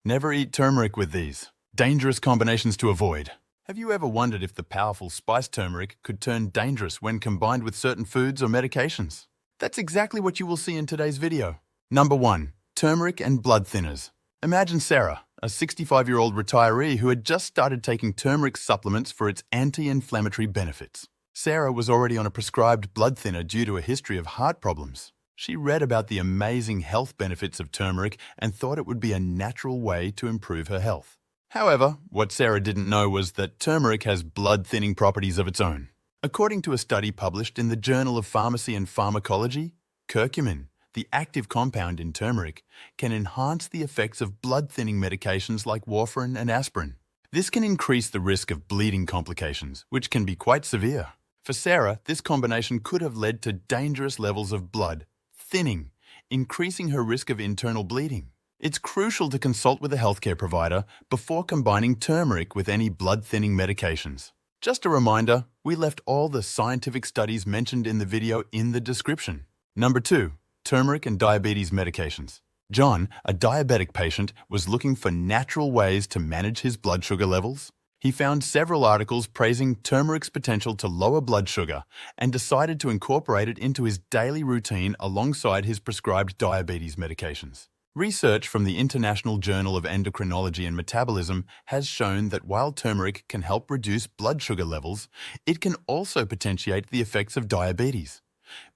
Never eat turmeric with these. Dangerous combinations to avoid. Have you ever wondered if the powerful spice turmeric could turn dangerous when combined with certain foods or medications? That's exactly what you will see in today's video. Number 1. Turmeric and blood thinners. Imagine Sarah, a 65-year-old retiree who had just started taking turmeric supplements for its anti-inflammatory benefits. Sarah was already on a prescribed blood thinner due to a history of heart problems. She read about the amazing health benefits of turmeric and thought it would be a natural way to improve her health. However, what Sarah didn't know was that turmeric has blood-thinning properties of its own. According to a study published in the Journal of Pharmacy and Pharmacology, curcumin, the active compound in turmeric, can enhance the effects of blood-thinning medications like warfarin and aspirin. This can increase the risk of bleeding complications, which can be quite severe. For Sarah, this combination could have led to dangerous levels of blood thinning, increasing her risk of internal bleeding. It's crucial to consult with a healthcare provider before combining turmeric with any blood-thinning medications. Just a reminder, we left all the scientific studies mentioned in the video in the description. Number 2. Turmeric and diabetes medications. John, a diabetic patient, was looking for natural ways to manage his blood sugar levels. He found several articles praising turmeric's potential to lower blood sugar and decided to incorporate it into his daily routine alongside his prescribed diabetes medications. Research from the International Journal of Endocrinology and Metabolism has shown that while turmeric can help reduce blood sugar levels, it can also potentiate the effects of diabetes.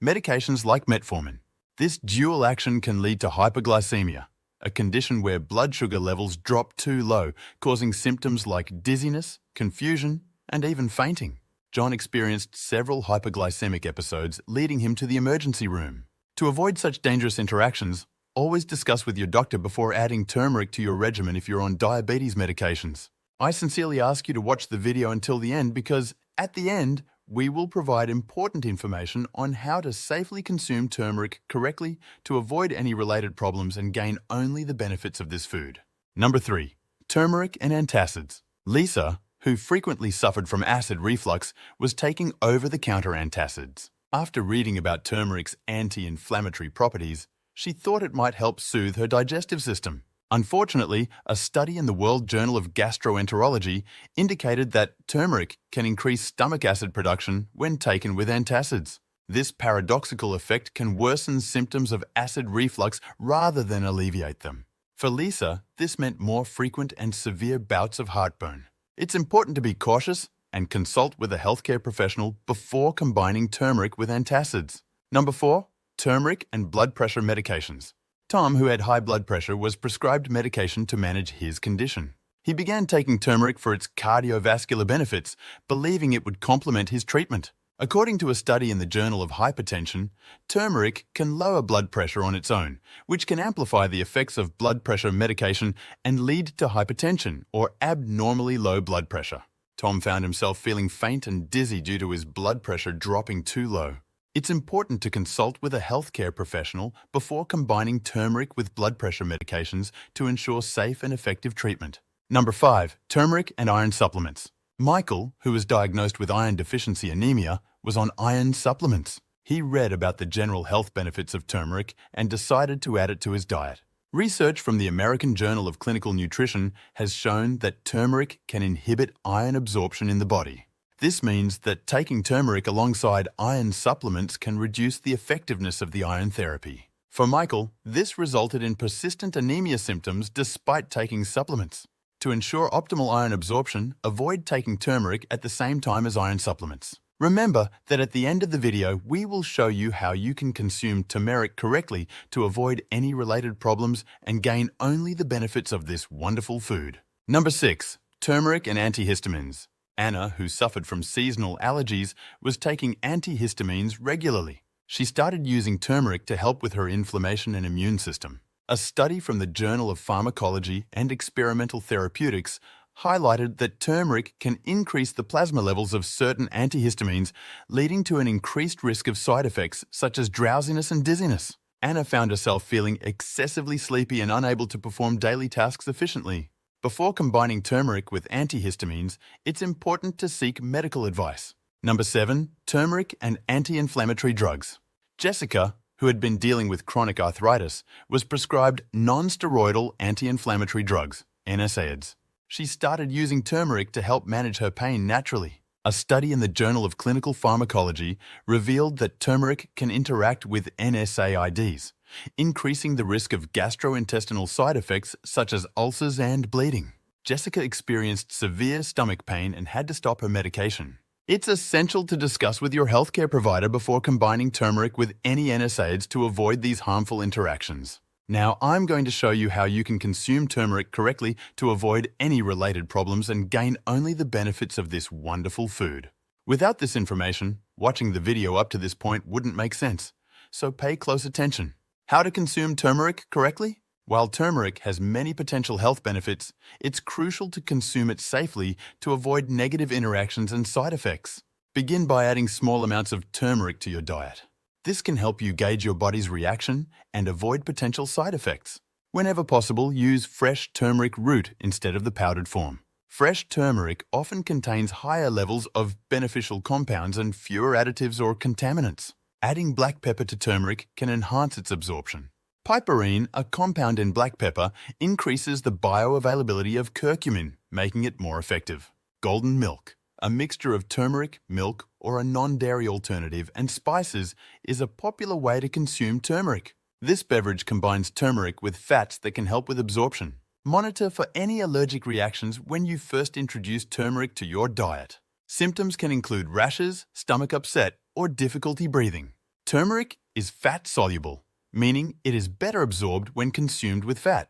Medications like metformin. This dual action can lead to hyperglycemia, a condition where blood sugar levels drop too low, causing symptoms like dizziness, confusion, and even fainting. John experienced several hyperglycemic episodes, leading him to the emergency room. To avoid such dangerous interactions, always discuss with your doctor before adding turmeric to your regimen if you're on diabetes medications. I sincerely ask you to watch the video until the end because, at the end, we will provide important information on how to safely consume turmeric correctly to avoid any related problems and gain only the benefits of this food. Number 3. Turmeric and antacids. Lisa, who frequently suffered from acid reflux, was taking over-the-counter antacids. After reading about turmeric's anti-inflammatory properties, she thought it might help soothe her digestive system. Unfortunately, a study in the World Journal of Gastroenterology indicated that turmeric can increase stomach acid production when taken with antacids. This paradoxical effect can worsen symptoms of acid reflux rather than alleviate them. For Lisa, this meant more frequent and severe bouts of heartburn. It's important to be cautious and consult with a healthcare professional before combining turmeric with antacids. Number 4. Turmeric and blood pressure medications. Tom, who had high blood pressure, was prescribed medication to manage his condition. He began taking turmeric for its cardiovascular benefits, believing it would complement his treatment. According to a study in the Journal of Hypertension, turmeric can lower blood pressure on its own, which can amplify the effects of blood pressure medication and lead to hypertension or abnormally low blood pressure. Tom found himself feeling faint and dizzy due to his blood pressure dropping too low. It's important to consult with a healthcare professional before combining turmeric with blood pressure medications to ensure safe and effective treatment. Number 5. Turmeric and iron supplements. Michael, who was diagnosed with iron deficiency anemia, was on iron supplements. He read about the general health benefits of turmeric and decided to add it to his diet. Research from the American Journal of Clinical Nutrition has shown that turmeric can inhibit iron absorption in the body. This means that taking turmeric alongside iron supplements can reduce the effectiveness of the iron therapy. For Michael, this resulted in persistent anemia symptoms despite taking supplements. To ensure optimal iron absorption, avoid taking turmeric at the same time as iron supplements. Remember that at the end of the video, we will show you how you can consume turmeric correctly to avoid any related problems and gain only the benefits of this wonderful food. Number 6. Turmeric and antihistamines. Anna, who suffered from seasonal allergies, was taking antihistamines regularly. She started using turmeric to help with her inflammation and immune system. A study from the Journal of Pharmacology and Experimental Therapeutics highlighted that turmeric can increase the plasma levels of certain antihistamines, leading to an increased risk of side effects such as drowsiness and dizziness. Anna found herself feeling excessively sleepy and unable to perform daily tasks efficiently. Before combining turmeric with antihistamines, it's important to seek medical advice. Number 7. Turmeric and anti-inflammatory drugs. Jessica, who had been dealing with chronic arthritis, was prescribed non-steroidal anti-inflammatory drugs, NSAIDs. She started using turmeric to help manage her pain naturally. A study in the Journal of Clinical Pharmacology revealed that turmeric can interact with NSAIDs, increasing the risk of gastrointestinal side effects such as ulcers and bleeding. Jessica experienced severe stomach pain and had to stop her medication. It's essential to discuss with your healthcare provider before combining turmeric with any NSAIDs to avoid these harmful interactions. Now, I'm going to show you how you can consume turmeric correctly to avoid any related problems and gain only the benefits of this wonderful food. Without this information, watching the video up to this point wouldn't make sense, so pay close attention. How to consume turmeric correctly? While turmeric has many potential health benefits, it's crucial to consume it safely to avoid negative interactions and side effects. Begin by adding small amounts of turmeric to your diet. This can help you gauge your body's reaction and avoid potential side effects. Whenever possible, use fresh turmeric root instead of the powdered form. Fresh turmeric often contains higher levels of beneficial compounds and fewer additives or contaminants. Adding black pepper to turmeric can enhance its absorption. Piperine, a compound in black pepper, increases the bioavailability of curcumin, making it more effective. Golden milk, a mixture of turmeric, milk, or a non-dairy alternative, and spices, is a popular way to consume turmeric. This beverage combines turmeric with fats that can help with absorption. Monitor for any allergic reactions when you first introduce turmeric to your diet. Symptoms can include rashes, stomach upset, or difficulty breathing. Turmeric is fat-soluble, meaning it is better absorbed when consumed with fat.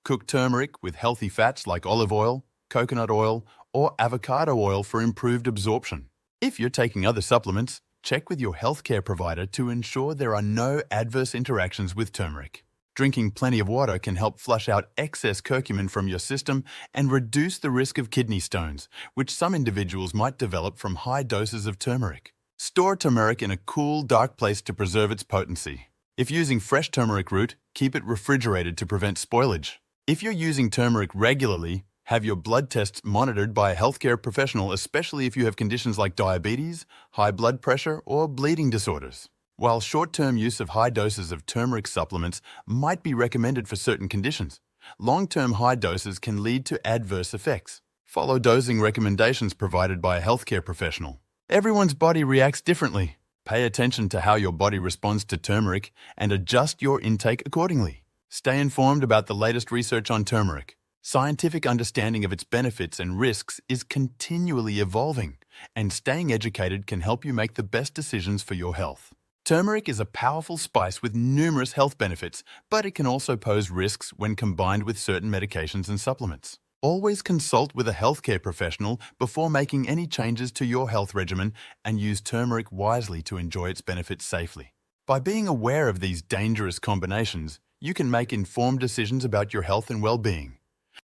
Cook turmeric with healthy fats like olive oil, coconut oil, or avocado oil for improved absorption. If you're taking other supplements, check with your healthcare provider to ensure there are no adverse interactions with turmeric. Drinking plenty of water can help flush out excess curcumin from your system and reduce the risk of kidney stones, which some individuals might develop from high doses of turmeric. Store turmeric in a cool, dark place to preserve its potency. If using fresh turmeric root, keep it refrigerated to prevent spoilage. If you're using turmeric regularly, have your blood tests monitored by a healthcare professional, especially if you have conditions like diabetes, high blood pressure, or bleeding disorders. While short-term use of high doses of turmeric supplements might be recommended for certain conditions, long-term high doses can lead to adverse effects. Follow dosing recommendations provided by a healthcare professional. Everyone's body reacts differently. Pay attention to how your body responds to turmeric and adjust your intake accordingly. Stay informed about the latest research on turmeric. Scientific understanding of its benefits and risks is continually evolving, and staying educated can help you make the best decisions for your health. Turmeric is a powerful spice with numerous health benefits, but it can also pose risks when combined with certain medications and supplements. Always consult with a healthcare professional before making any changes to your health regimen, and use turmeric wisely to enjoy its benefits safely. By being aware of these dangerous combinations, you can make informed decisions about your health and well-being.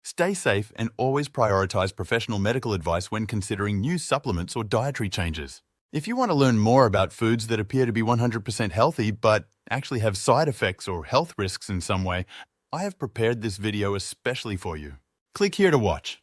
Stay safe and always prioritize professional medical advice when considering new supplements or dietary changes. If you want to learn more about foods that appear to be 100% healthy but actually have side effects or health risks in some way, I have prepared this video especially for you. Click here to watch.